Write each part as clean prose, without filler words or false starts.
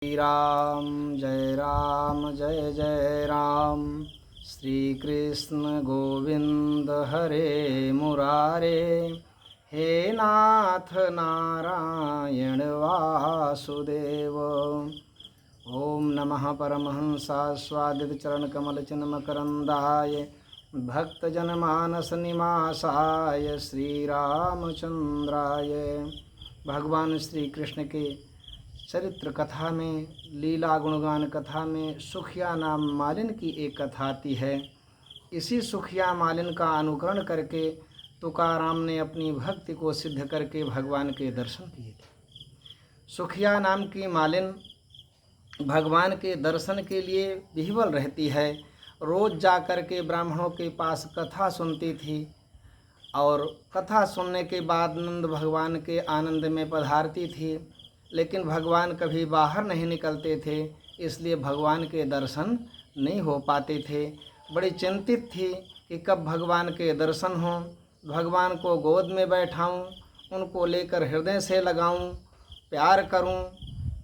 राम जय जय राम। श्री कृष्ण गोविंद हरे मुरारे, हे नाथ नारायण वासुदेव। ओम नमः परमहंसा स्वादित चरण कमल चिन्मकरंदाय भक्तजनमानस निवासाय श्री रामचंद्राय। भगवान श्री कृष्ण के चरित्र कथा में, लीला गुणगान कथा में सुखिया नाम मालिन की एक कथा आती है। इसी सुखिया मालिन का अनुकरण करके तुकाराम ने अपनी भक्ति को सिद्ध करके भगवान के दर्शन किए थे। सुखिया नाम की मालिन भगवान के दर्शन के लिए विह्वल रहती है। रोज जा कर के ब्राह्मणों के पास कथा सुनती थी और कथा सुनने के बाद नंद भगवान के आनंद में पधारती थी, लेकिन भगवान कभी बाहर नहीं निकलते थे, इसलिए भगवान के दर्शन नहीं हो पाते थे। बड़ी चिंतित थी कि कब भगवान के दर्शन हों, भगवान को गोद में बैठाऊं, उनको लेकर हृदय से लगाऊं, प्यार करूं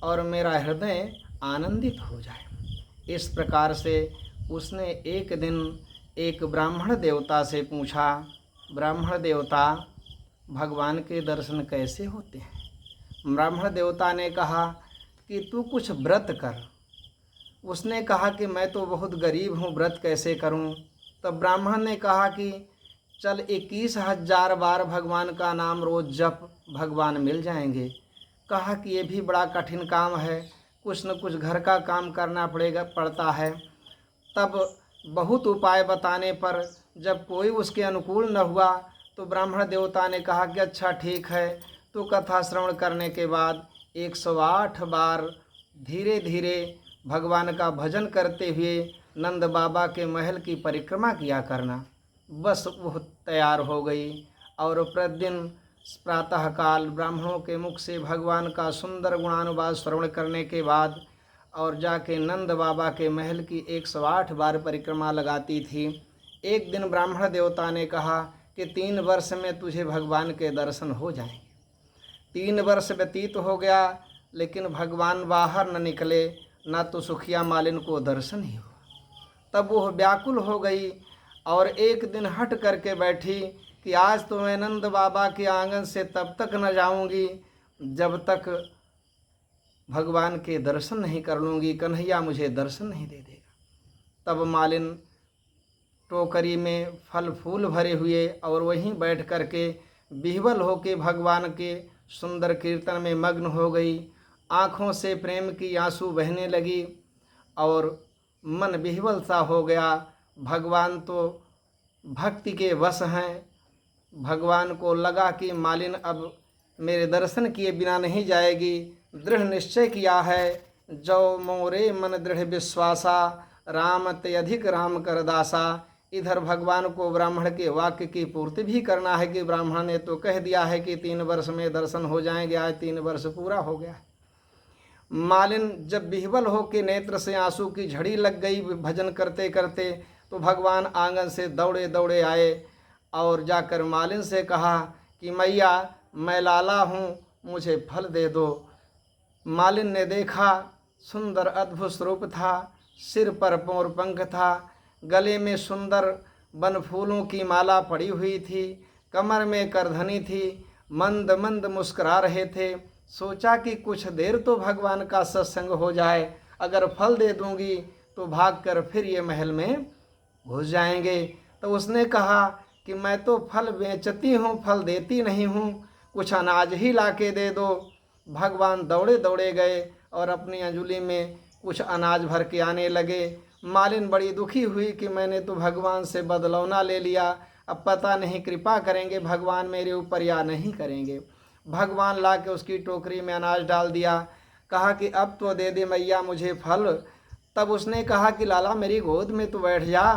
और मेरा हृदय आनंदित हो जाए। इस प्रकार से उसने एक दिन एक ब्राह्मण देवता से पूछा, ब्राह्मण देवता, भगवान के दर्शन कैसे होते हैं? ब्राह्मण देवता ने कहा कि तू कुछ व्रत कर। उसने कहा कि मैं तो बहुत गरीब हूँ, व्रत कैसे करूँ? तब ब्राह्मण ने कहा कि चल 21,000 बार भगवान का नाम रोज जप, भगवान मिल जाएंगे। कहा कि ये भी बड़ा कठिन काम है, कुछ न कुछ घर का काम करना पड़ता है। तब बहुत उपाय बताने पर जब कोई उसके अनुकूल न हुआ तो ब्राह्मण देवता ने कहा कि अच्छा ठीक है, तो कथा श्रवण करने के बाद 108 बार धीरे धीरे भगवान का भजन करते हुए नंद बाबा के महल की परिक्रमा किया करना। बस वो तैयार हो गई और प्रतिदिन प्रातःकाल ब्राह्मणों के मुख से भगवान का सुंदर गुणानुवाद श्रवण करने के बाद और जाके नंद बाबा के महल की 108 बार परिक्रमा लगाती थी। एक दिन ब्राह्मण देवता ने कहा कि 3 वर्ष में तुझे भगवान के दर्शन हो जाएंगे। 3 वर्ष व्यतीत हो गया, लेकिन भगवान बाहर न निकले, ना तो सुखिया मालिन को दर्शन ही हुआ। तब वह व्याकुल हो गई और एक दिन हट करके बैठी कि आज तो मैं नंद बाबा के आंगन से तब तक न जाऊंगी जब तक भगवान के दर्शन नहीं कर लूँगी, कन्हैया मुझे दर्शन नहीं दे देगा। तब मालिन टोकरी में फल फूल भरे हुए और वहीं बैठ करके विह्वल होके भगवान के सुंदर कीर्तन में मग्न हो गई। आँखों से प्रेम की आंसू बहने लगी और मन विह्वल सा हो गया। भगवान तो भक्ति के वश हैं। भगवान को लगा कि मालिन अब मेरे दर्शन किए बिना नहीं जाएगी। दृढ़ निश्चय किया है, जो मोरे मन दृढ़ विश्वासा, राम ते अधिक राम कर दासा। इधर भगवान को ब्राह्मण के वाक्य की पूर्ति भी करना है कि ब्राह्मण ने तो कह दिया है कि 3 वर्ष में दर्शन हो जाएंगे, आज 3 वर्ष पूरा हो गया। मालिन जब विह्वल हो के नेत्र से आंसू की झड़ी लग गई भजन करते करते, तो भगवान आंगन से दौड़े दौड़े आए और जाकर मालिन से कहा कि मैया मैं लाला हूँ, मुझे फल दे दो। मालिन ने देखा, सुंदर अद्भुत स्वरूप था, सिर पर मोर पंख था, गले में सुंदर वन फूलों की माला पड़ी हुई थी, कमर में करधनी थी, मंद मंद मुस्कुरा रहे थे। सोचा कि कुछ देर तो भगवान का सत्संग हो जाए, अगर फल दे दूंगी तो भागकर फिर ये महल में घुस जाएंगे। तो उसने कहा कि मैं तो फल बेचती हूँ, फल देती नहीं हूँ, कुछ अनाज ही ला के दे दो। भगवान दौड़े दौड़े गए और अपनी अंजुली में कुछ अनाज भर के आने लगे। मालिन बड़ी दुखी हुई कि मैंने तो भगवान से बदलौना ले लिया, अब पता नहीं कृपा करेंगे भगवान मेरे ऊपर या नहीं करेंगे। भगवान ला के उसकी टोकरी में अनाज डाल दिया। कहा कि अब तो दे दे मैया मुझे फल। तब उसने कहा कि लाला मेरी गोद में तू बैठ जा,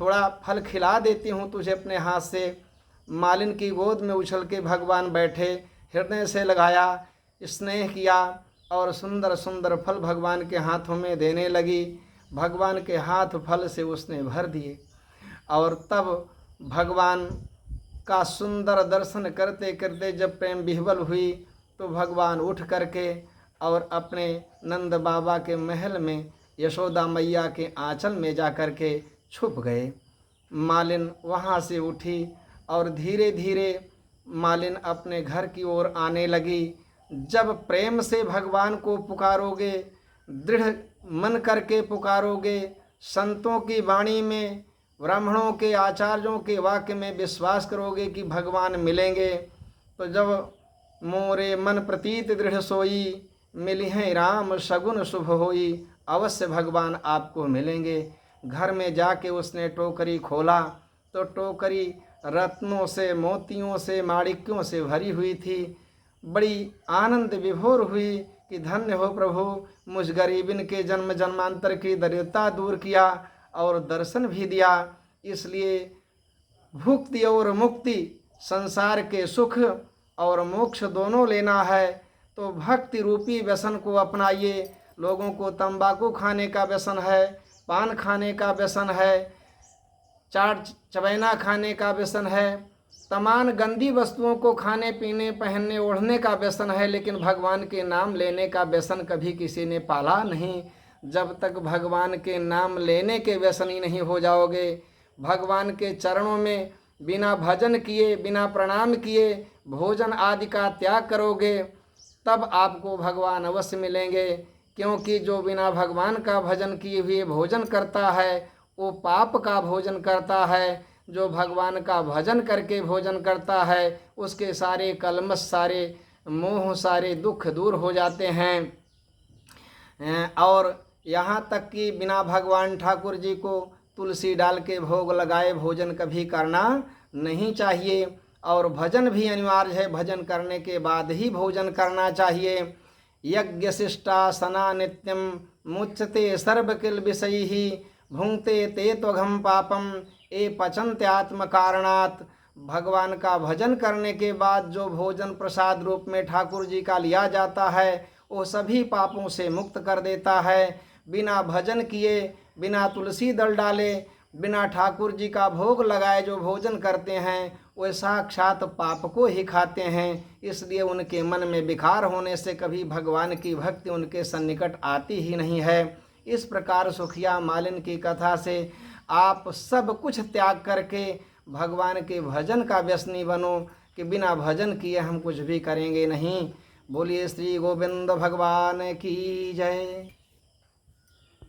थोड़ा फल खिला देती हूँ तुझे अपने हाथ से। मालिन की गोद में उछल के भगवान बैठे, हृदय से लगाया, स्नेह किया और सुंदर सुंदर फल भगवान के हाथों में देने लगी। भगवान के हाथ फल से उसने भर दिए और तब भगवान का सुंदर दर्शन करते करते जब प्रेम विह्वल हुई तो भगवान उठ करके और अपने नंद बाबा के महल में यशोदा मैया के आंचल में जा कर के छुप गए। मालिन वहाँ से उठी और धीरे धीरे मालिन अपने घर की ओर आने लगी। जब प्रेम से भगवान को पुकारोगे, दृढ़ मन करके पुकारोगे, संतों की वाणी में, ब्राह्मणों के, आचार्यों के वाक्य में विश्वास करोगे कि भगवान मिलेंगे, तो जब मोरे मन प्रतीत दृढ़ सोई, मिली हैं राम सगुन शुभ होई, अवश्य भगवान आपको मिलेंगे। घर में जाके उसने टोकरी खोला तो टोकरी रत्नों से, मोतियों से, माणिक्यों से भरी हुई थी। बड़ी आनंद विभोर हुई कि धन्य हो प्रभु, मुझ गरीबिन के जन्म जन्मांतर की दरिद्रता दूर किया और दर्शन भी दिया। इसलिए भुक्ति और मुक्ति, संसार के सुख और मोक्ष दोनों लेना है तो भक्ति रूपी व्यसन को अपनाइए। लोगों को तंबाकू खाने का व्यसन है, पान खाने का व्यसन है, चाट चबैना खाने का व्यसन है, तमाम गंदी वस्तुओं को खाने पीने, पहनने, ओढ़ने का व्यसन है, लेकिन भगवान के नाम लेने का व्यसन कभी किसी ने पाला नहीं। जब तक भगवान के नाम लेने के व्यसनी नहीं हो जाओगे, भगवान के चरणों में बिना भजन किए, बिना प्रणाम किए भोजन आदि का त्याग करोगे, तब आपको भगवान अवश्य मिलेंगे। क्योंकि जो बिना भगवान का भजन किए हुए भोजन करता है वो पाप का भोजन करता है। जो भगवान का भजन करके भोजन करता है उसके सारे कलमश, सारे मोह, सारे दुख दूर हो जाते हैं। और यहाँ तक कि बिना भगवान ठाकुर जी को तुलसी डाल के भोग लगाए भोजन कभी करना नहीं चाहिए। और भजन भी अनिवार्य है, भजन करने के बाद ही भोजन करना चाहिए। यज्ञ शिष्टासना नित्यम मुच्यते सर्वकिल विषयी, भुंक्ते ते त्वघम पापम ए पचन्ते आत्म कारणात्। भगवान का भजन करने के बाद जो भोजन प्रसाद रूप में ठाकुर जी का लिया जाता है वो सभी पापों से मुक्त कर देता है। बिना भजन किए, बिना तुलसी दल डाले, बिना ठाकुर जी का भोग लगाए जो भोजन करते हैं वे साक्षात पाप को ही खाते हैं। इसलिए उनके मन में विकार होने से कभी भगवान की भक्ति उनके सन्निकट आती ही नहीं है। इस प्रकार सुखिया मालिन की कथा से आप सब कुछ त्याग करके भगवान के भजन का व्यसनी बनो कि बिना भजन किए हम कुछ भी करेंगे नहीं। बोलिए श्री गोविंद भगवान की जय।